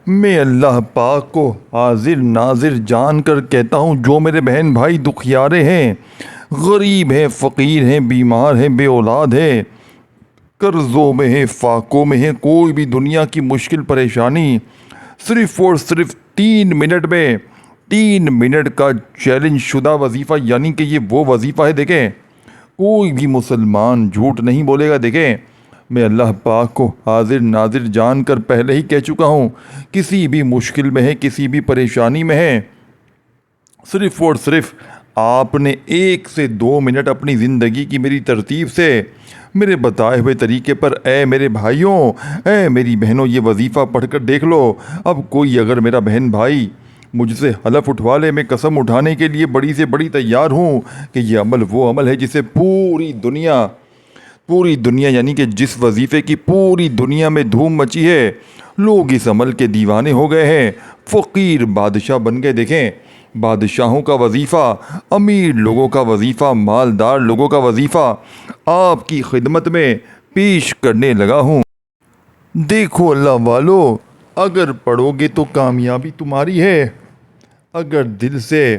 میں اللہ پاک کو حاضر ناظر جان کر کہتا ہوں، جو میرے بہن بھائی دکھیارے ہیں، غریب ہیں، فقیر ہیں، بیمار ہیں، بے اولاد ہیں، قرضوں میں ہیں، فاقوں میں ہیں، کوئی بھی دنیا کی مشکل پریشانی، صرف اور صرف 3 منٹ کا چیلنج شدہ وظیفہ، یعنی کہ یہ وہ وظیفہ ہے، دیکھیں کوئی بھی مسلمان جھوٹ نہیں بولے گا۔ دیکھیں میں اللہ پاک کو حاضر ناظر جان کر پہلے ہی کہہ چکا ہوں، کسی بھی مشکل میں ہے، کسی بھی پریشانی میں ہے، صرف اور صرف آپ نے 1 سے 2 منٹ اپنی زندگی کی میری ترتیب سے، میرے بتائے ہوئے طریقے پر، اے میرے بھائیوں، اے میری بہنوں، یہ وظیفہ پڑھ کر دیکھ لو۔ اب کوئی اگر میرا بہن بھائی مجھ سے حلف اٹھوا لے، میں قسم اٹھانے کے لیے بڑی سے بڑی تیار ہوں کہ یہ عمل وہ عمل ہے جسے پوری دنیا یعنی کہ جس وظیفے کی پوری دنیا میں دھوم مچی ہے، لوگ اس عمل کے دیوانے ہو گئے ہیں، فقیر بادشاہ بن گئے۔ دیکھیں بادشاہوں کا وظیفہ، امیر لوگوں کا وظیفہ، مالدار لوگوں کا وظیفہ آپ کی خدمت میں پیش کرنے لگا ہوں۔ دیکھو اللہ والو، اگر پڑھو گے تو کامیابی تمہاری ہے، اگر دل سے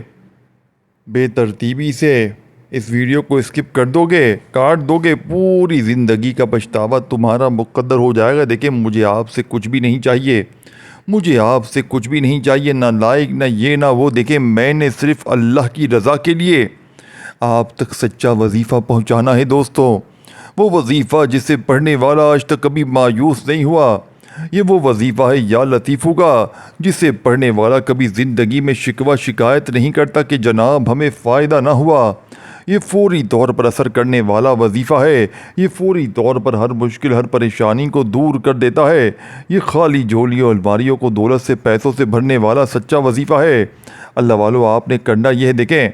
بے ترتیبی سے اس ویڈیو کو اسکپ کر دو گے، کاٹ دو گے، پوری زندگی کا پچھتاوا تمہارا مقدر ہو جائے گا۔ دیکھیں مجھے آپ سے کچھ بھی نہیں چاہیے، مجھے آپ سے کچھ بھی نہیں چاہیے، نہ لائک نہ یہ نہ وہ۔ دیکھیں میں نے صرف اللہ کی رضا کے لیے آپ تک سچا وظیفہ پہنچانا ہے دوستو، وہ وظیفہ جسے پڑھنے والا آج تک کبھی مایوس نہیں ہوا۔ یہ وہ وظیفہ ہے یا لطیفوں کا، جسے پڑھنے والا کبھی زندگی میں شکوہ شکایت نہیں کرتا کہ جناب ہمیں فائدہ نہ ہوا۔ یہ فوری طور پر اثر کرنے والا وظیفہ ہے، یہ فوری طور پر ہر مشکل، ہر پریشانی کو دور کر دیتا ہے۔ یہ خالی جھولیوں الماریوں کو دولت سے، پیسوں سے بھرنے والا سچا وظیفہ ہے۔ اللہ والو آپ نے کرنا یہ ہے، دیکھیں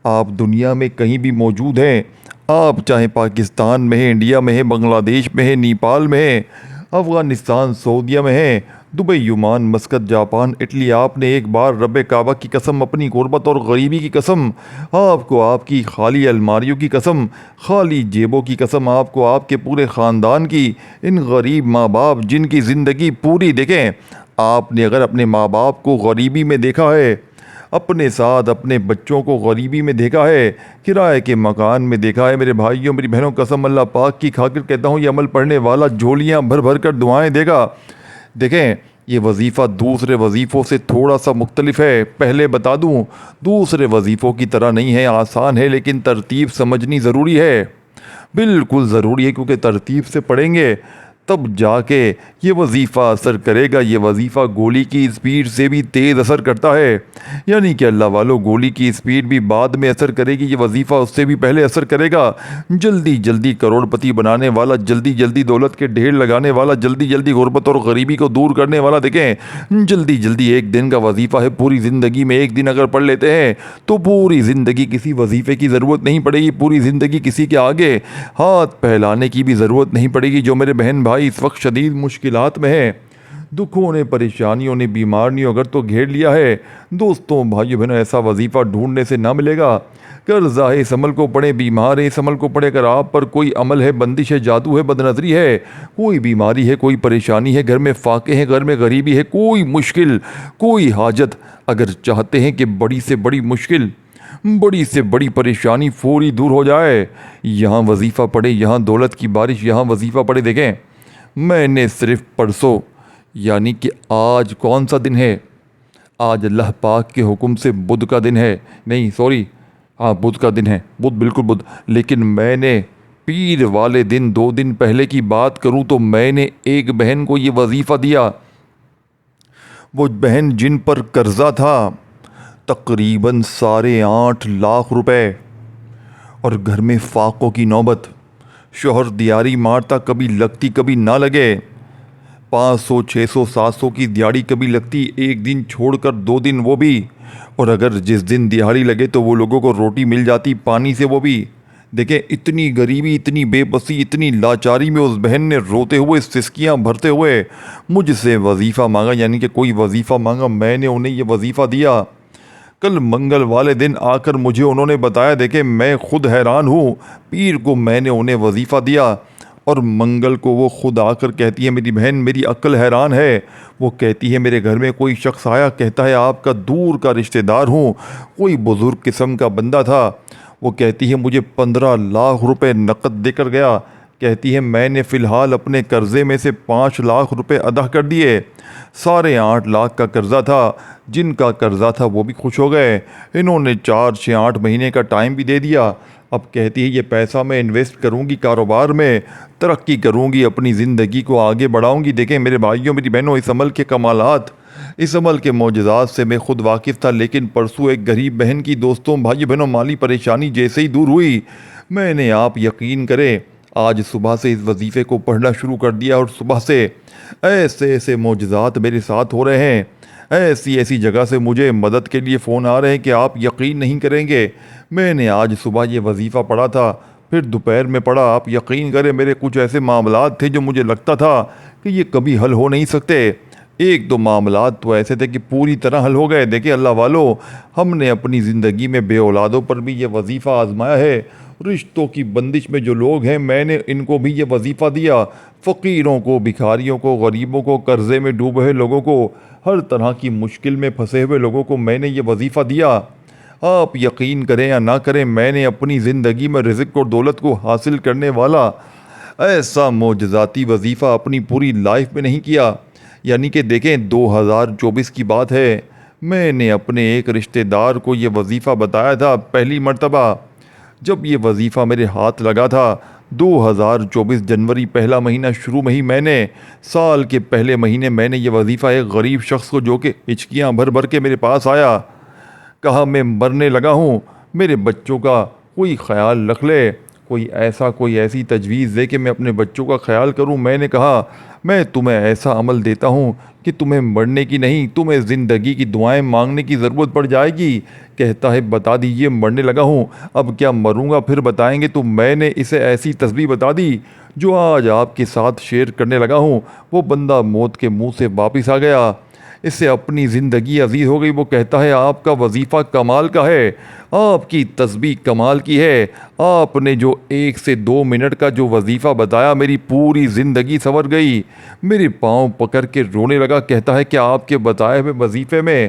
آپ دنیا میں کہیں بھی موجود ہیں، آپ چاہے پاکستان میں ہیں، انڈیا میں ہیں، بنگلہ دیش میں ہیں، نیپال میں ہیں، افغانستان، سعودیہ میں ہیں، Dubai, Oman, Muscat, Japan, Italy, آپ نے ایک بار رب کعبہ کی قسم، اپنی غربت اور غریبی کی قسم، آپ کو آپ کی خالی الماریوں کی قسم، خالی جیبوں کی قسم، آپ کو آپ کے پورے خاندان کی، ان غریب ماں باپ جن کی زندگی پوری، دیکھیں آپ نے اگر اپنے ماں باپ کو غریبی میں دیکھا ہے، اپنے ساتھ اپنے بچوں کو غریبی میں دیکھا ہے، کرائے کے مکان میں دیکھا ہے، میرے بھائیوں میری بہنوں، قسم اللہ پاک کی کھا کر کہتا ہوں، یہ عمل پڑھنے والا جھولیاں بھر بھر کر دعائیں دے گا۔ دیکھیں یہ وظیفہ دوسرے وظیفوں سے تھوڑا سا مختلف ہے، پہلے بتا دوں دوسرے وظیفوں کی طرح نہیں ہے، آسان ہے، لیکن ترتیب سمجھنی ضروری ہے، بالکل ضروری ہے، کیونکہ ترتیب سے پڑھیں گے تب جا کے یہ وظیفہ اثر کرے گا۔ یہ وظیفہ گولی کی اسپیڈ سے بھی تیز اثر کرتا ہے، یعنی کہ اللہ والو گولی کی اسپیڈ بھی بعد میں اثر کرے گی، یہ وظیفہ اس سے بھی پہلے اثر کرے گا۔ جلدی جلدی کروڑ پتی بنانے والا، جلدی جلدی دولت کے ڈھیر لگانے والا، جلدی جلدی غربت اور غریبی کو دور کرنے والا، دیکھیں جلدی جلدی ایک دن کا وظیفہ ہے، پوری زندگی میں ایک دن اگر پڑھ لیتے ہیں تو پوری زندگی کسی وظیفے کی ضرورت نہیں پڑے گی، پوری زندگی کسی کے آگے ہاتھ پھیلانے کی بھی ضرورت نہیں پڑے گی۔ جو میرے بہن بھائی اس وقت شدید مشکلات میں ہیں، دکھوں نے، پریشانیوں نے، بیماریوں اگر تو گھیر لیا ہے، دوستوں بھائیوں بہنوں ایسا وظیفہ ڈھونڈنے سے نہ ملے گا۔ قرضہ ہے اس عمل کو پڑھیں، بیمار ہے اس عمل کو پڑھیں، اگر آپ پر کوئی عمل ہے، بندش ہے، جادو ہے، بد نظری ہے، کوئی بیماری ہے، کوئی پریشانی ہے، گھر میں فاقے ہیں، گھر میں غریبی ہے، کوئی مشکل، کوئی حاجت، اگر چاہتے ہیں کہ بڑی سے بڑی مشکل، بڑی سے بڑی پریشانی فوری دور ہو جائے، یہاں وظیفہ پڑھے، یہاں دولت کی بارش، یہاں وظیفہ پڑھے۔ دیکھیں میں نے صرف پرسوں یعنی کہ آج کون سا دن ہے، آج اللہ پاک کے حکم سے بدھ کا دن ہے، نہیں سوری، ہاں بدھ کا دن ہے، بدھ بالکل بدھ، لیکن میں نے پیر والے دن 2 دن پہلے کی بات کروں تو میں نے ایک بہن کو یہ وظیفہ دیا، وہ بہن جن پر قرضہ تھا تقریباً 8.5 لاکھ روپے، اور گھر میں فاقوں کی نوبت، شوہر دیاری مارتا، کبھی لگتی کبھی نہ لگے، 500 600 700 کی دیہڑی کبھی لگتی، ایک دن چھوڑ کر 2 دن وہ بھی، اور اگر جس دن دیہڑی لگے تو وہ لوگوں کو روٹی مل جاتی پانی سے وہ بھی۔ دیکھیں اتنی غریبی، اتنی بے بسی، اتنی لاچاری میں اس بہن نے روتے ہوئے، سسکیاں بھرتے ہوئے مجھ سے وظیفہ مانگا، یعنی کہ کوئی وظیفہ مانگا، میں نے انہیں یہ وظیفہ دیا۔ کل منگل والے دن آ کر مجھے انہوں نے بتایا، دیکھیں میں خود حیران ہوں، پیر کو میں نے انہیں وظیفہ دیا، اور منگل کو وہ خود آ کر کہتی ہے میری بہن میری عقل حیران ہے. وہ کہتی ہے میرے گھر میں کوئی شخص آیا, کہتا ہے آپ کا دور کا رشتہ دار ہوں, کوئی بزرگ قسم کا بندہ تھا. وہ کہتی ہے مجھے 15 لاکھ روپے نقد دے کر گیا. کہتی ہے میں نے فی الحال اپنے قرضے میں سے 5 لاکھ روپے ادا کر دیے. 8.5 لاکھ کا قرضہ تھا. جن کا قرضہ تھا وہ بھی خوش ہو گئے. انہوں نے 4-6-8 مہینے کا ٹائم بھی دے دیا. اب کہتی ہے یہ پیسہ میں انویسٹ کروں گی کاروبار میں, ترقی کروں گی, اپنی زندگی کو آگے بڑھاؤں گی. دیکھیں میرے بھائیوں میری بہنوں, اس عمل کے کمالات, اس عمل کے معجزات سے میں خود واقف تھا. لیکن پرسوں ایک غریب بہن کی دوستوں بھائی بہنوں مالی پریشانی جیسے ہی دور ہوئی, میں نے آپ یقین کریں آج صبح سے اس وظیفے کو پڑھنا شروع کر دیا, اور صبح سے ایسے ایسے معجزات میرے ساتھ ہو رہے ہیں. ایسی ایسی جگہ سے مجھے مدد کے لیے فون آ رہے ہیں کہ آپ یقین نہیں کریں گے. میں نے آج صبح یہ وظیفہ پڑھا تھا, پھر دوپہر میں پڑھا. آپ یقین کریں میرے کچھ ایسے معاملات تھے جو مجھے لگتا تھا کہ یہ کبھی حل ہو نہیں سکتے. 1-2 معاملات تو ایسے تھے کہ پوری طرح حل ہو گئے. دیکھیں اللہ والو, ہم نے اپنی زندگی میں بے اولادوں پر بھی یہ وظیفہ آزمایا ہے. رشتوں کی بندش میں جو لوگ ہیں میں نے ان کو بھی یہ وظیفہ دیا. فقیروں کو, بھکاریوں کو, غریبوں کو, قرضے میں ڈوبے ہوئے لوگوں کو, ہر طرح کی مشکل میں پھنسے ہوئے لوگوں کو میں نے یہ وظیفہ دیا. آپ یقین کریں یا نہ کریں, میں نے اپنی زندگی میں رزق اور دولت کو حاصل کرنے والا ایسا معجزاتی وظیفہ اپنی پوری لائف میں نہیں کیا. یعنی کہ دیکھیں 2024 کی بات ہے, میں نے اپنے ایک رشتہ دار کو یہ وظیفہ بتایا تھا پہلی مرتبہ. جب یہ وظیفہ میرے ہاتھ لگا تھا 2024 جنوری پہلا مہینہ شروع میں ہی میں نے, سال کے پہلے مہینے میں نے یہ وظیفہ ایک غریب شخص کو جو کہ ہچکیاں بھر بھر کے میرے پاس آیا, کہا میں مرنے لگا ہوں, میرے بچوں کا کوئی خیال رکھ لے, کوئی ایسی تجویز دے کہ میں اپنے بچوں کا خیال کروں. میں نے کہا میں تمہیں ایسا عمل دیتا ہوں کہ تمہیں مرنے کی نہیں, تمہیں زندگی کی دعائیں مانگنے کی ضرورت پڑ جائے گی. کہتا ہے بتا دیجئے مرنے لگا ہوں, اب کیا مروں گا پھر بتائیں گے. تو میں نے اسے ایسی تسبیح بتا دی جو آج آپ کے ساتھ شیئر کرنے لگا ہوں. وہ بندہ موت کے منہ سے واپس آ گیا, اس سے اپنی زندگی عزیز ہو گئی. وہ کہتا ہے آپ کا وظیفہ کمال کا ہے, آپ کی تسبیح کمال کی ہے, آپ نے جو 1 سے 2 منٹ کا جو وظیفہ بتایا میری پوری زندگی سنور گئی. میرے پاؤں پکڑ کے رونے لگا. کہتا ہے کہ آپ کے بتائے ہوئے وظیفے میں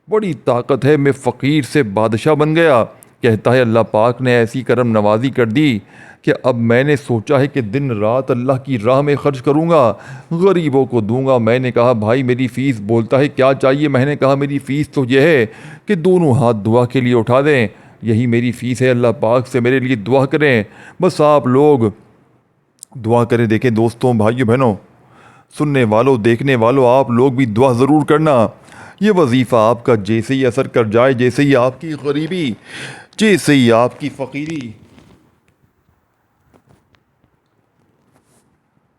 بڑی طاقت ہے, میں فقیر سے بادشاہ بن گیا. کہتا ہے اللہ پاک نے ایسی کرم نوازی کر دی کہ اب میں نے سوچا ہے کہ دن رات اللہ کی راہ میں خرچ کروں گا, غریبوں کو دوں گا. میں نے کہا بھائی میری فیس, بولتا ہے کیا چاہیے. میں نے کہا میری فیس تو یہ ہے کہ دونوں ہاتھ دعا کے لیے اٹھا دیں, یہی میری فیس ہے. اللہ پاک سے میرے لیے دعا کریں, بس آپ لوگ دعا کریں. دیکھیں دوستوں بھائیو بہنوں, سننے والوں دیکھنے والوں, آپ لوگ بھی دعا ضرور کرنا. یہ وظیفہ آپ کا جیسے ہی اثر کر جائے, جیسے ہی آپ کی غریبی, جیسے ہی آپ کی فقیری,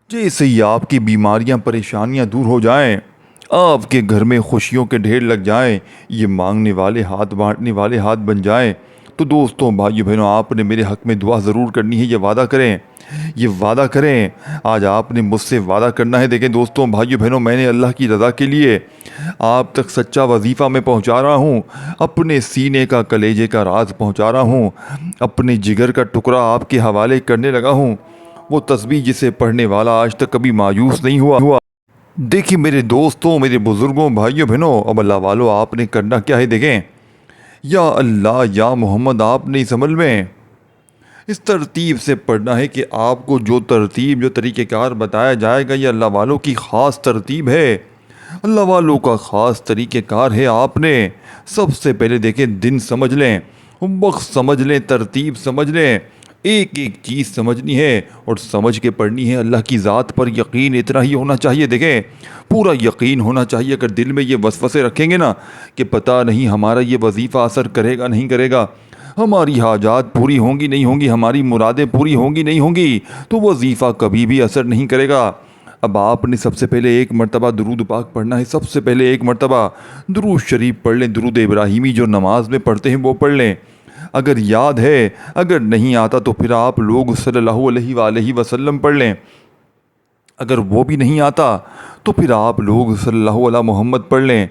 جیسے ہی آپ کی بیماریاں پریشانیاں دور ہو جائیں, آپ کے گھر میں خوشیوں کے ڈھیر لگ جائیں, یہ مانگنے والے ہاتھ بانٹنے والے ہاتھ بن جائیں, تو دوستوں بھائیو بہنوں آپ نے میرے حق میں دعا ضرور کرنی ہے. یہ وعدہ کریں, یہ وعدہ کریں, آج آپ نے مجھ سے وعدہ کرنا ہے. دیکھیں دوستوں بھائیو بہنوں, میں نے اللہ کی رضا کے لیے آپ تک سچا وظیفہ میں پہنچا رہا ہوں, اپنے سینے کا کلیجے کا راز پہنچا رہا ہوں, اپنے جگر کا ٹکڑا آپ کے حوالے کرنے لگا ہوں. وہ تسبیح جسے پڑھنے والا آج تک کبھی مایوس نہیں ہوا. دیکھیں میرے دوستوں, میرے بزرگوں, بھائیوں بہنوں, اب اللہ والو آپ نے کرنا کیا ہے. دیکھیں یا اللہ یا محمد, آپ نے اس عمل میں اس ترتیب سے پڑھنا ہے کہ آپ کو جو ترتیب جو طریقہ کار بتایا جائے گا یہ اللہ والوں کی خاص ترتیب ہے, اللہ والوں کا خاص طریقہ کار ہے. آپ نے سب سے پہلے دیکھیں دن سمجھ لیں, وقت سمجھ لیں, ترتیب سمجھ لیں, ایک ایک چیز سمجھنی ہے اور سمجھ کے پڑھنی ہے. اللہ کی ذات پر یقین اتنا ہی ہونا چاہیے. دیکھیں پورا یقین ہونا چاہیے. اگر دل میں یہ وسوسے رکھیں گے نا کہ پتہ نہیں ہمارا یہ وظیفہ اثر کرے گا نہیں کرے گا, ہماری حاجات پوری ہوں گی نہیں ہوں گی, ہماری مرادیں پوری ہوں گی نہیں ہوں گی, تو وظیفہ کبھی بھی اثر نہیں کرے گا. اب آپ نے سب سے پہلے ایک مرتبہ درود پاک پڑھنا ہے. سب سے پہلے ایک مرتبہ درود شریف پڑھ لیں, درود ابراہیمی جو نماز میں پڑھتے ہیں وہ پڑھ لیں. اگر یاد ہے, اگر نہیں آتا تو پھر آپ لوگ صلی اللہ علیہ وآلہ وسلم پڑھ لیں. اگر وہ بھی نہیں آتا تو پھر آپ لوگ صلی اللہ علیہ محمد پڑھ لیں.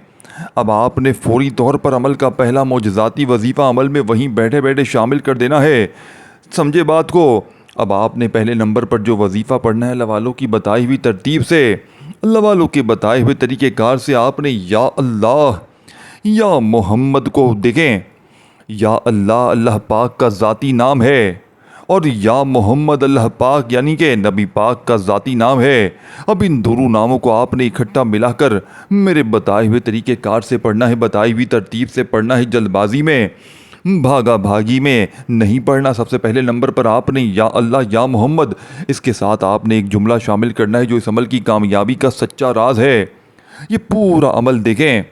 اب آپ نے فوری طور پر عمل کا پہلا معجزاتی وظیفہ عمل میں وہیں بیٹھے بیٹھے شامل کر دینا ہے. سمجھے بات کو, اب آپ نے پہلے نمبر پر جو وظیفہ پڑھنا ہے اللہ والوں کی بتائی ہوئی ترتیب سے، اللہ والوں کے بتائے ہوئے طریقہ کار سے آپ نے یا اللہ یا محمد کو دیکھیں، یا اللہ اللہ پاک کا ذاتی نام ہے، اور یا محمد اللہ پاک یعنی کہ نبی پاک کا ذاتی نام ہے۔ اب ان دونوں ناموں کو آپ نے اکٹھا ملا کر میرے بتائے ہوئے طریقہ کار سے پڑھنا ہے، بتائی ہوئی ترتیب سے پڑھنا ہے، جلد بازی میں بھاگا بھاگی میں نہیں پڑھنا۔ سب سے پہلے نمبر پر آپ نے یا اللہ یا محمد، اس کے ساتھ آپ نے ایک جملہ شامل کرنا ہے جو اس عمل کی کامیابی کا سچا راز ہے۔ یہ پورا عمل دیکھیں،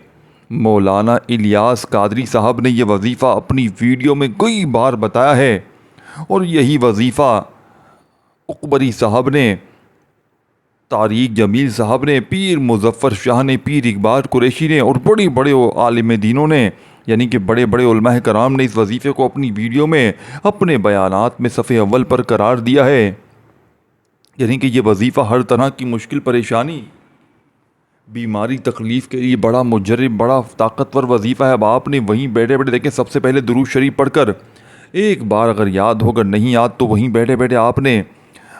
مولانا الیاس قادری صاحب نے یہ وظیفہ اپنی ویڈیو میں کئی بار بتایا ہے، اور یہی وظیفہ اکبری صاحب نے، طارق جمیل صاحب نے، پیر مظفر شاہ نے، پیر اقبال قریشی نے، اور بڑے بڑے عالم دینوں نے یعنی کہ بڑے بڑے علماء کرام نے اس وظیفے کو اپنی ویڈیو میں اپنے بیانات میں صفحے اول پر قرار دیا ہے۔ یعنی کہ یہ وظیفہ ہر طرح کی مشکل پریشانی، بیماری، تکلیف کے لیے بڑا مجرب، بڑا طاقتور وظیفہ ہے۔ اب آپ نے وہیں بیٹھے بیٹھے دیکھیں، سب سے پہلے درود شریف پڑھ کر ایک بار اگر یاد ہو، اگر نہیں یاد تو وہیں بیٹھے بیٹھے آپ نے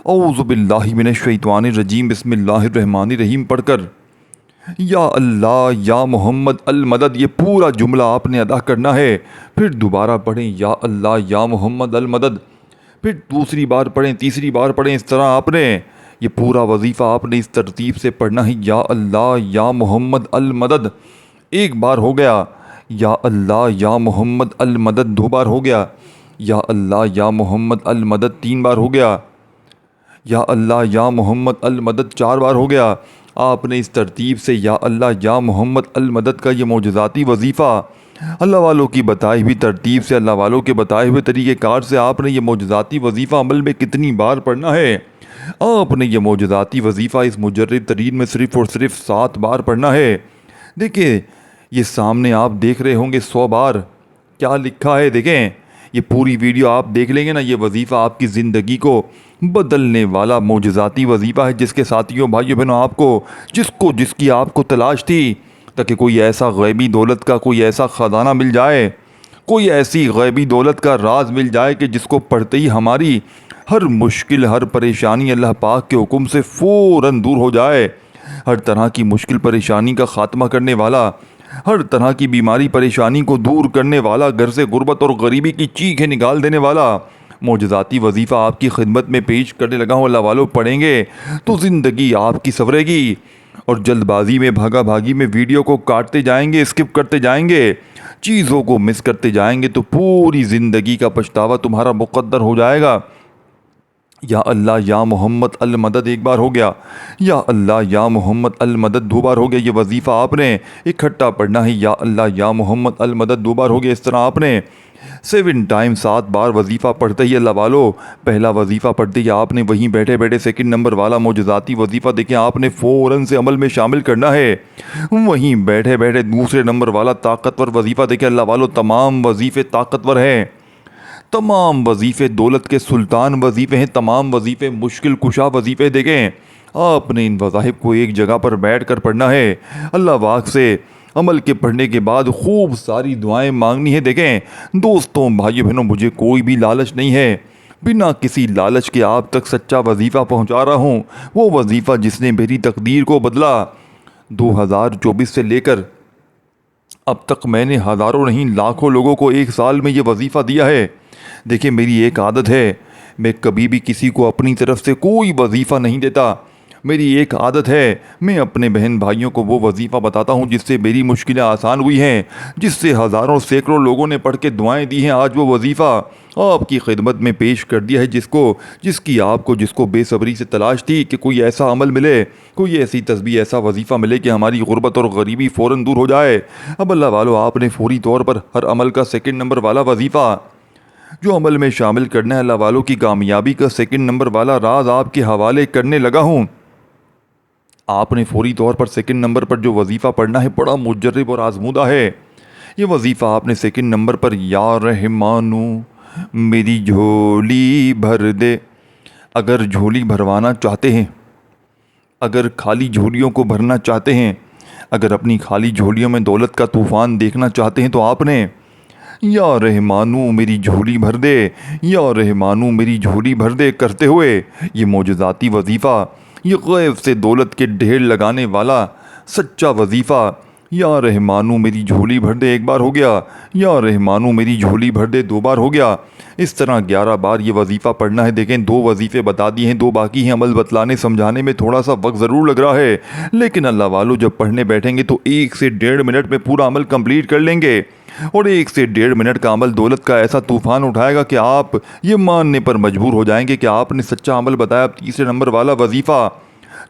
اعوذ باللہ من الشیطان الرجیم بسم اللہ الرحمن الرحیم پڑھ کر یا اللہ یا محمد المدد، یہ پورا جملہ آپ نے ادا کرنا ہے۔ پھر دوبارہ پڑھیں یا اللہ یا محمد المدد، پھر دوسری بار پڑھیں، تیسری بار پڑھیں، اس طرح آپ نے یہ پورا وظیفہ آپ نے اس ترتیب سے پڑھنا ہے، یا اللہ یا محمد المدد ایک بار ہو گیا، یا اللہ یا محمد المدد دو بار ہو گیا، یا اللہ یا محمد المدد تین بار ہو گیا، یا اللہ یا محمد المدد چار بار ہو گیا۔ آپ نے اس ترتیب سے یا اللہ یا محمد المدد کا یہ معجزاتی وظیفہ اللہ والوں کی بتائی ہوئی ترتیب سے، اللہ والوں کے بتائے ہوئے طریقہ کار سے آپ نے یہ معجزاتی وظیفہ عمل میں کتنی بار پڑھنا ہے؟ آپ نے یہ معجزاتی وظیفہ اس مجرد ترین میں صرف اور صرف 7 بار پڑھنا ہے۔ دیکھیں یہ سامنے آپ دیکھ رہے ہوں گے 100 بار کیا لکھا ہے، دیکھیں یہ پوری ویڈیو آپ دیکھ لیں گے نا، یہ وظیفہ آپ کی زندگی کو بدلنے والا معجزاتی وظیفہ ہے، جس کے ساتھیوں بھائیوں بہنوں آپ کو جس کی آپ کو تلاش تھی، تاکہ کوئی ایسا غیبی دولت کا کوئی ایسا خزانہ مل جائے، کوئی ایسی غیبی دولت کا راز مل جائے کہ جس کو پڑھتے ہی ہماری ہر مشکل، ہر پریشانی اللہ پاک کے حکم سے فوراً دور ہو جائے۔ ہر طرح کی مشکل پریشانی کا خاتمہ کرنے والا، ہر طرح کی بیماری پریشانی کو دور کرنے والا، گھر سے غربت اور غریبی کی چیخیں نکال دینے والا معجزاتی وظیفہ آپ کی خدمت میں پیش کرنے لگا ہوں۔ اللہ والوں پڑھیں گے تو زندگی آپ کی سنورے گی، اور جلد بازی میں بھاگا بھاگی میں ویڈیو کو کاٹتے جائیں گے، اسکپ کرتے جائیں گے، چیزوں کو مس کرتے جائیں گے تو پوری زندگی کا پچھتاوا تمہارا مقدر ہو جائے گا۔ یا اللہ یا محمد المدد ایک بار ہو گیا، یا اللہ یا محمد المدد دو بار ہو گیا۔ یہ وظیفہ آپ نے اکٹھا پڑھنا ہے، یا اللہ یا محمد المدد دو بار ہو گیا۔ اس طرح آپ نے 7 ٹائم 7 بار وظیفہ پڑھتے ہی اللہ والو، پہلا وظیفہ پڑھتے ہی آپ نے وہیں بیٹھے بیٹھے سیکنڈ نمبر والا معجزاتی وظیفہ دیکھیں آپ نے فوراً سے عمل میں شامل کرنا ہے۔ وہیں بیٹھے بیٹھے دوسرے نمبر والا طاقتور وظیفہ دیکھیں اللہ والو، تمام وظیفے طاقتور ہیں، تمام وظیفے دولت کے سلطان وظیفے ہیں، تمام وظیفے مشکل کشا وظیفے دیکھیں۔ آپ نے ان وظائف کو ایک جگہ پر بیٹھ کر پڑھنا ہے، اللہ پاک سے عمل کے پڑھنے کے بعد خوب ساری دعائیں مانگنی ہے۔ دیکھیں دوستوں بھائیو بہنوں، مجھے کوئی بھی لالچ نہیں ہے، بنا کسی لالچ کے آپ تک سچا وظیفہ پہنچا رہا ہوں، وہ وظیفہ جس نے میری تقدیر کو بدلا۔ 2024 سے لے کر اب تک میں نے ہزاروں نہیں لاکھوں لوگوں کو ایک سال میں یہ وظیفہ دیا ہے۔ دیکھیں میری ایک عادت ہے، میں کبھی بھی کسی کو اپنی طرف سے کوئی وظیفہ نہیں دیتا۔ میری ایک عادت ہے، میں اپنے بہن بھائیوں کو وہ وظیفہ بتاتا ہوں جس سے میری مشکلیں آسان ہوئی ہیں، جس سے ہزاروں سینکڑوں لوگوں نے پڑھ کے دعائیں دی ہیں۔ آج وہ وظیفہ آپ کی خدمت میں پیش کر دیا ہے، جس کو بے صبری سے تلاش تھی کہ کوئی ایسا عمل ملے، کوئی ایسی تسبیح، ایسا وظیفہ ملے کہ ہماری غربت اور غریبی فوراً دور ہو جائے۔ اب اللہ والو آپ نے فوری طور پر ہر عمل کا سیکنڈ نمبر والا وظیفہ جو عمل میں شامل کرنا ہے، اللہ والوں کی کامیابی کا سیکنڈ نمبر والا راز آپ کے حوالے کرنے لگا ہوں۔ آپ نے فوری طور پر سیکنڈ نمبر پر جو وظیفہ پڑھنا ہے بڑا مجرب اور آزمودہ ہے۔ یہ وظیفہ آپ نے سیکنڈ نمبر پر یا رحمانو میری جھولی بھر دے۔ اگر جھولی بھروانا چاہتے ہیں، اگر خالی جھولیوں کو بھرنا چاہتے ہیں، اگر اپنی خالی جھولیوں میں دولت کا طوفان دیکھنا چاہتے ہیں تو آپ نے یا رحمانو میری جھولی بھر دے، یا رحمانو میری جھولی بھر دے کرتے ہوئے یہ معجزاتی وظیفہ، یہ غیب سے دولت کے ڈھیر لگانے والا سچا وظیفہ، یا رحمانو میری جھولی بھر دے ایک بار ہو گیا، یا رحمانو میری جھولی بھر دے دو بار ہو گیا، اس طرح 11 بار یہ وظیفہ پڑھنا ہے۔ دیکھیں 2 وظیفے بتا دیے ہیں، 2 باقی ہیں، عمل بتلانے سمجھانے میں تھوڑا سا وقت ضرور لگ رہا ہے، لیکن اللہ والو جب پڑھنے بیٹھیں گے تو 1 سے 1.5 منٹ میں پورا عمل کمپلیٹ کر لیں گے، اور 1 سے 1.5 منٹ کا عمل دولت کا ایسا طوفان اٹھائے گا کہ آپ یہ ماننے پر مجبور ہو جائیں گے کہ آپ نے سچا عمل بتایا۔ تیسرے نمبر والا وظیفہ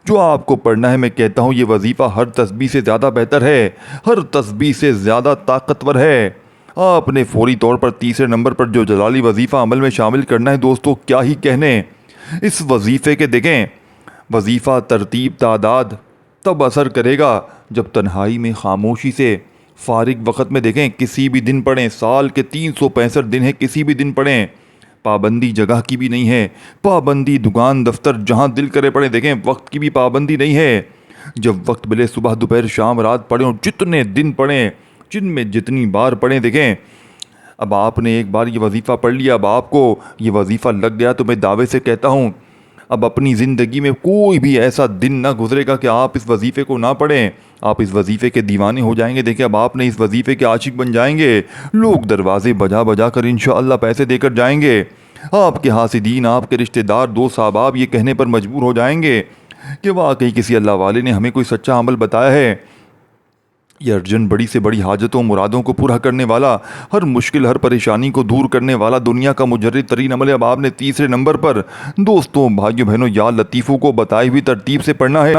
جو آپ کو پڑھنا ہے، میں کہتا ہوں یہ وظیفہ ہر تسبیح سے زیادہ بہتر ہے، ہر تسبیح سے زیادہ طاقتور ہے۔ آپ نے فوری طور پر تیسرے نمبر پر جو جلالی وظیفہ عمل میں شامل کرنا ہے دوستو، کیا ہی کہنے اس وظیفے کے۔ دیکھیں وظیفہ ترتیب تعداد تب اثر کرے گا جب تنہائی میں خاموشی سے فارغ وقت میں دیکھیں، کسی بھی دن پڑھیں، سال کے 365 دن ہیں، کسی بھی دن پڑھیں، پابندی جگہ کی بھی نہیں ہے، پابندی دکان دفتر جہاں دل کرے پڑھیں، دیکھیں وقت کی بھی پابندی نہیں ہے، جب وقت ملے صبح دوپہر شام رات پڑھیں، اور جتنے دن پڑھیں، جن میں جتنی بار پڑھیں۔ دیکھیں اب آپ نے ایک بار یہ وظیفہ پڑھ لیا، اب آپ کو یہ وظیفہ لگ گیا تو میں دعوے سے کہتا ہوں اب اپنی زندگی میں کوئی بھی ایسا دن نہ گزرے گا کہ آپ اس وظیفے کو نہ پڑھیں، آپ اس وظیفے کے دیوانے ہو جائیں گے۔ دیکھیں اب آپ نے اس وظیفے کے عاشق بن جائیں گے، لوگ دروازے بجا بجا کر انشاءاللہ پیسے دے کر جائیں گے، آپ کے حاسدین، آپ کے رشتہ دار، دوست احباب یہ کہنے پر مجبور ہو جائیں گے کہ واقعی کسی اللہ والے نے ہمیں کوئی سچا عمل بتایا ہے۔ یہ ارجنٹ بڑی سے بڑی حاجتوں مرادوں کو پورا کرنے والا، ہر مشکل ہر پریشانی کو دور کرنے والا دنیا کا مجرد ترین عمل ہے۔ اب آپ نے تیسرے نمبر پر دوستوں بھائیوں بہنوں یا لطیفو کو بتائی ہوئی ترتیب سے پڑھنا ہے۔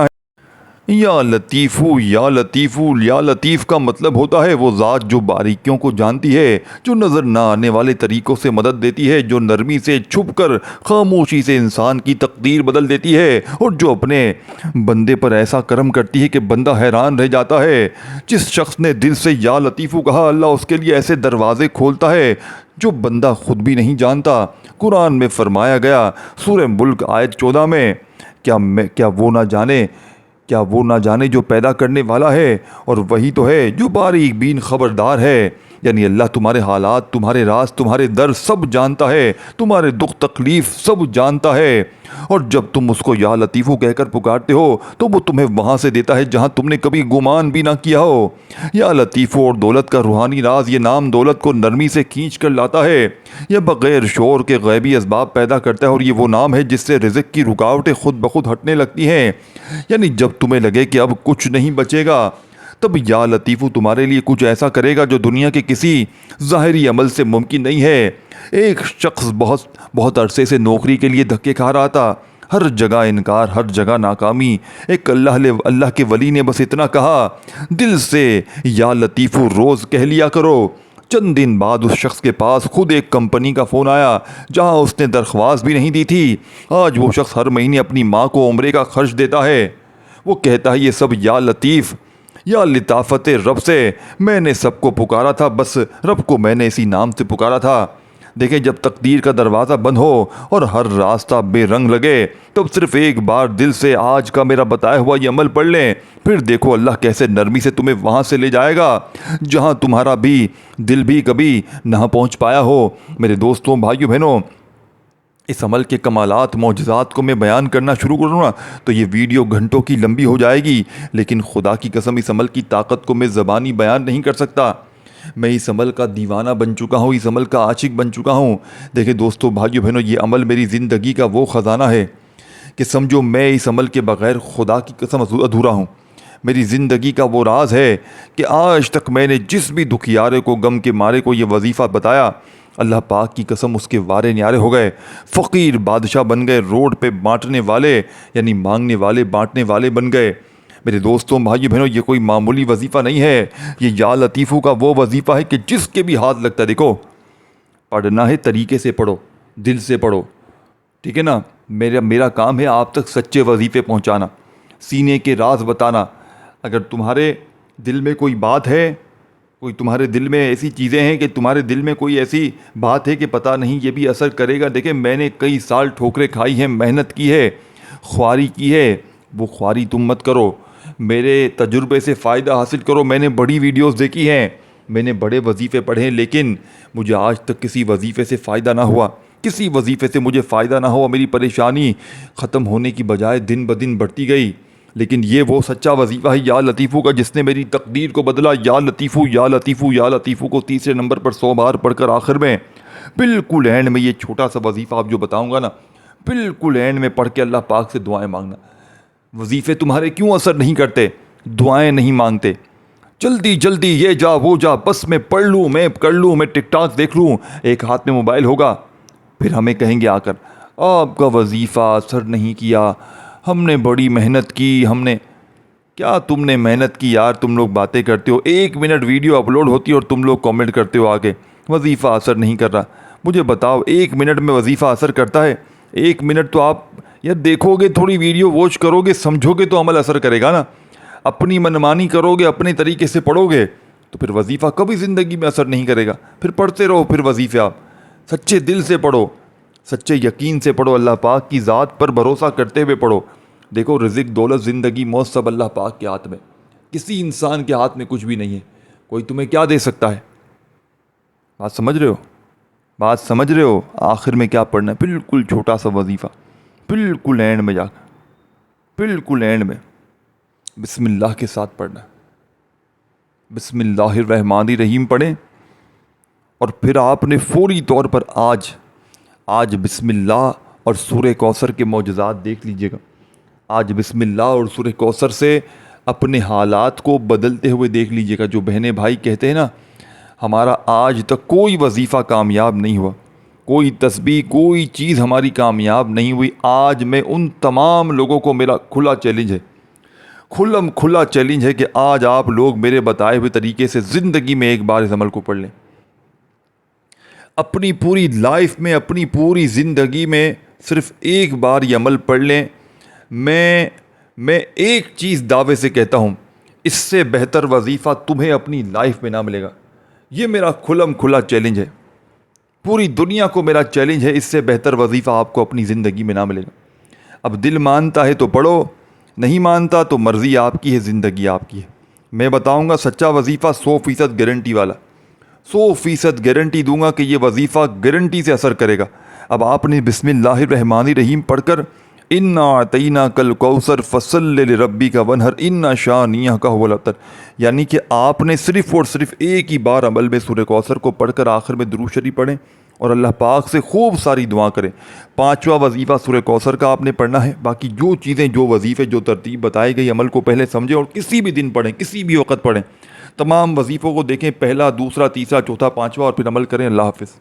یا لطیفو، یا لطیفو، یا لطیف کا مطلب ہوتا ہے وہ ذات جو باریکیوں کو جانتی ہے، جو نظر نہ آنے والے طریقوں سے مدد دیتی ہے، جو نرمی سے چھپ کر خاموشی سے انسان کی تقدیر بدل دیتی ہے، اور جو اپنے بندے پر ایسا کرم کرتی ہے کہ بندہ حیران رہ جاتا ہے۔ جس شخص نے دل سے یا لطیفو کہا، اللہ اس کے لیے ایسے دروازے کھولتا ہے جو بندہ خود بھی نہیں جانتا۔ قرآن میں فرمایا گیا سورہ ملک آیت 14 میں، کیا وہ نہ جانے جو پیدا کرنے والا ہے، اور وہی تو ہے جو باریک بین خبردار ہے۔ یعنی اللہ تمہارے حالات، تمہارے راز، تمہارے در سب جانتا ہے، تمہارے دکھ تکلیف سب جانتا ہے، اور جب تم اس کو یا لطیفو کہہ کر پکارتے ہو تو وہ تمہیں وہاں سے دیتا ہے جہاں تم نے کبھی گمان بھی نہ کیا ہو۔ یا لطیفو اور دولت کا روحانی راز، یہ نام دولت کو نرمی سے کھینچ کر لاتا ہے، یہ بغیر شور کے غیبی اسباب پیدا کرتا ہے، اور یہ وہ نام ہے جس سے رزق کی رکاوٹیں خود بخود ہٹنے لگتی ہیں۔ یعنی جب تمہیں لگے کہ اب کچھ نہیں بچے گا، تب یا لطیفو تمہارے لیے کچھ ایسا کرے گا جو دنیا کے کسی ظاہری عمل سے ممکن نہیں ہے۔ ایک شخص بہت عرصے سے نوکری کے لیے دھکے کھا رہا تھا، ہر جگہ انکار، ہر جگہ ناکامی۔ ایک اللہ کے ولی نے بس اتنا کہا، دل سے یا لطیفو روز کہہ لیا کرو۔ چند دن بعد اس شخص کے پاس خود ایک کمپنی کا فون آیا جہاں اس نے درخواست بھی نہیں دی تھی۔ آج وہ شخص ہر مہینے اپنی ماں کو عمرے کا خرچ دیتا ہے۔ وہ کہتا ہے یہ سب یا لطیف، یا لطافت رب سے میں نے سب کو پکارا تھا، بس رب کو میں نے اسی نام سے پکارا تھا۔ دیکھیں جب تقدیر کا دروازہ بند ہو اور ہر راستہ بے رنگ لگے، تب صرف ایک بار دل سے آج کا میرا بتایا ہوا یہ عمل پڑھ لیں، پھر دیکھو اللہ کیسے نرمی سے تمہیں وہاں سے لے جائے گا جہاں تمہارا بھی دل بھی کبھی نہ پہنچ پایا ہو۔ میرے دوستوں بھائیوں بہنوں، اس عمل کے کمالات معجزات کو میں بیان کرنا شروع کروں نا تو یہ ویڈیو گھنٹوں کی لمبی ہو جائے گی، لیکن خدا کی قسم اس عمل کی طاقت کو میں زبانی بیان نہیں کر سکتا۔ میں اس عمل کا دیوانہ بن چکا ہوں، اس عمل کا عاشق بن چکا ہوں۔ دیکھیں دوستو بھائیو بہنوں، یہ عمل میری زندگی کا وہ خزانہ ہے کہ سمجھو میں اس عمل کے بغیر خدا کی قسم ادھورا ہوں۔ میری زندگی کا وہ راز ہے کہ آج تک میں نے جس بھی دکھیارے کو، غم کے مارے کو یہ وظیفہ بتایا، اللہ پاک کی قسم اس کے وارے نیارے ہو گئے، فقیر بادشاہ بن گئے، روڈ پہ بانٹنے والے یعنی مانگنے والے بانٹنے والے بن گئے۔ میرے دوستوں بھائیو بہنوں، یہ کوئی معمولی وظیفہ نہیں ہے، یہ یا لطیفو کا وہ وظیفہ ہے کہ جس کے بھی ہاتھ لگتا ہے۔ دیکھو پڑھنا ہے طریقے سے پڑھو، دل سے پڑھو، ٹھیک ہے نا۔ میرا کام ہے آپ تک سچے وظیفے پہنچانا، سینے کے راز بتانا۔ اگر تمہارے دل میں کوئی بات ہے، کوئی تمہارے دل میں ایسی چیزیں ہیں کہ تمہارے دل میں کوئی ایسی بات ہے کہ پتہ نہیں یہ بھی اثر کرے گا، دیکھیں میں نے کئی سال ٹھوکریں کھائی ہیں، محنت کی ہے، خواری کی ہے، وہ خواری تم مت کرو، میرے تجربے سے فائدہ حاصل کرو۔ میں نے بڑی ویڈیوز دیکھی ہیں، میں نے بڑے وظیفے پڑھے لیکن مجھے آج تک کسی وظیفے سے فائدہ نہ ہوا، کسی وظیفے سے مجھے فائدہ نہ ہوا، میری پریشانی ختم ہونے کی بجائے دن بدن بڑھتی گئی۔ لیکن یہ وہ سچا وظیفہ ہے یا لطیفو کا جس نے میری تقدیر کو بدلا۔ یا لطیفو یا لطیفو یا لطیفو کو تیسرے نمبر پر 100 بار پڑھ کر آخر میں بالکل اینڈ میں یہ چھوٹا سا وظیفہ آپ جو بتاؤں گا نا، بالکل اینڈ میں پڑھ کے اللہ پاک سے دعائیں مانگنا۔ وظیفے تمہارے کیوں اثر نہیں کرتے؟ دعائیں نہیں مانگتے۔ جلدی جلدی یہ جا وہ جا، بس میں پڑھ لوں، میں کر لوں، میں ٹک ٹاک دیکھ لوں، ایک ہاتھ میں موبائل ہوگا، پھر ہمیں کہیں گے آ کر آپ کا وظیفہ اثر نہیں کیا، ہم نے بڑی محنت کی، ہم نے کیا تم نے محنت کی یار؟ تم لوگ باتیں کرتے ہو، 1 منٹ ویڈیو اپلوڈ ہوتی ہے اور تم لوگ کامنٹ کرتے ہو آگے وظیفہ اثر نہیں کر رہا۔ مجھے بتاؤ 1 منٹ میں وظیفہ اثر کرتا ہے؟ 1 منٹ تو آپ یار دیکھو گے، تھوڑی ویڈیو واچ کرو گے، سمجھو گے تو عمل اثر کرے گا نا۔ اپنی منمانی کرو گے، اپنے طریقے سے پڑھو گے تو پھر وظیفہ کبھی زندگی میں اثر نہیں کرے گا۔ پھر پڑھتے رہو، پھر وظیفے آپ سچے دل سے پڑھو، سچے یقین سے پڑھو، اللہ پاک کی ذات پر بھروسہ کرتے ہوئے پڑھو۔ دیکھو رزق، دولت، زندگی، موت سب اللہ پاک کے ہاتھ میں، کسی انسان کے ہاتھ میں کچھ بھی نہیں ہے۔ کوئی تمہیں کیا دے سکتا ہے؟ بات سمجھ رہے ہو؟ بات سمجھ رہے ہو؟ آخر میں کیا پڑھنا ہے؟ بالکل چھوٹا سا وظیفہ، بالکل اینڈ میں جا کر، بالکل اینڈ میں بسم اللہ کے ساتھ پڑھنا ہے۔ بسم اللہ الرحمن الرحیم پڑھیں اور پھر آپ نے فوری طور پر آج بسم اللہ اور سورہ کوثر کے معجزات دیکھ لیجئے گا۔ آج بسم اللہ اور سورہ کوثر سے اپنے حالات کو بدلتے ہوئے دیکھ لیجئے گا۔ جو بہنیں بھائی کہتے ہیں نا ہمارا آج تک کوئی وظیفہ کامیاب نہیں ہوا، کوئی تسبیح، کوئی چیز ہماری کامیاب نہیں ہوئی، آج میں ان تمام لوگوں کو میرا کھلا چیلنج ہے، کھلا چیلنج ہے کہ آج آپ لوگ میرے بتائے ہوئے طریقے سے زندگی میں ایک بار اس عمل کو پڑھ لیں، اپنی پوری لائف میں، اپنی پوری زندگی میں صرف ایک بار یہ عمل پڑھ لیں۔ میں ایک چیز دعوے سے کہتا ہوں، اس سے بہتر وظیفہ تمہیں اپنی لائف میں نہ ملے گا۔ یہ میرا کھلا چیلنج ہے، پوری دنیا کو میرا چیلنج ہے، اس سے بہتر وظیفہ آپ کو اپنی زندگی میں نہ ملے گا۔ اب دل مانتا ہے تو پڑھو، نہیں مانتا تو مرضی آپ کی ہے، زندگی آپ کی ہے۔ میں بتاؤں گا سچا وظیفہ 100% گارنٹی والا، 100% گارنٹی دوں گا کہ یہ وظیفہ گارنٹی سے اثر کرے گا۔ اب آپ نے بسم اللہ الرحمن الرحیم پڑھ کر انا اعطیناک الکوثر فصل لربک ونحر ان شانئک هو الابتر، یعنی کہ آپ نے صرف اور صرف ایک ہی بار عمل میں سورہ کوثر کو پڑھ کر آخر میں درود شریف پڑھیں اور اللہ پاک سے خوب ساری دعا کریں۔ 5واں وظیفہ سورہ کوثر کا آپ نے پڑھنا ہے۔ باقی جو چیزیں، جو وظیفے، جو ترتیب بتائی گئی عمل کو پہلے سمجھیں اور کسی بھی دن پڑھیں، کسی بھی وقت پڑھیں۔ تمام وظیفوں کو دیکھیں، پہلا، دوسرا، تیسرا، چوتھا، 5واں، اور پھر عمل کریں۔ اللہ حافظ۔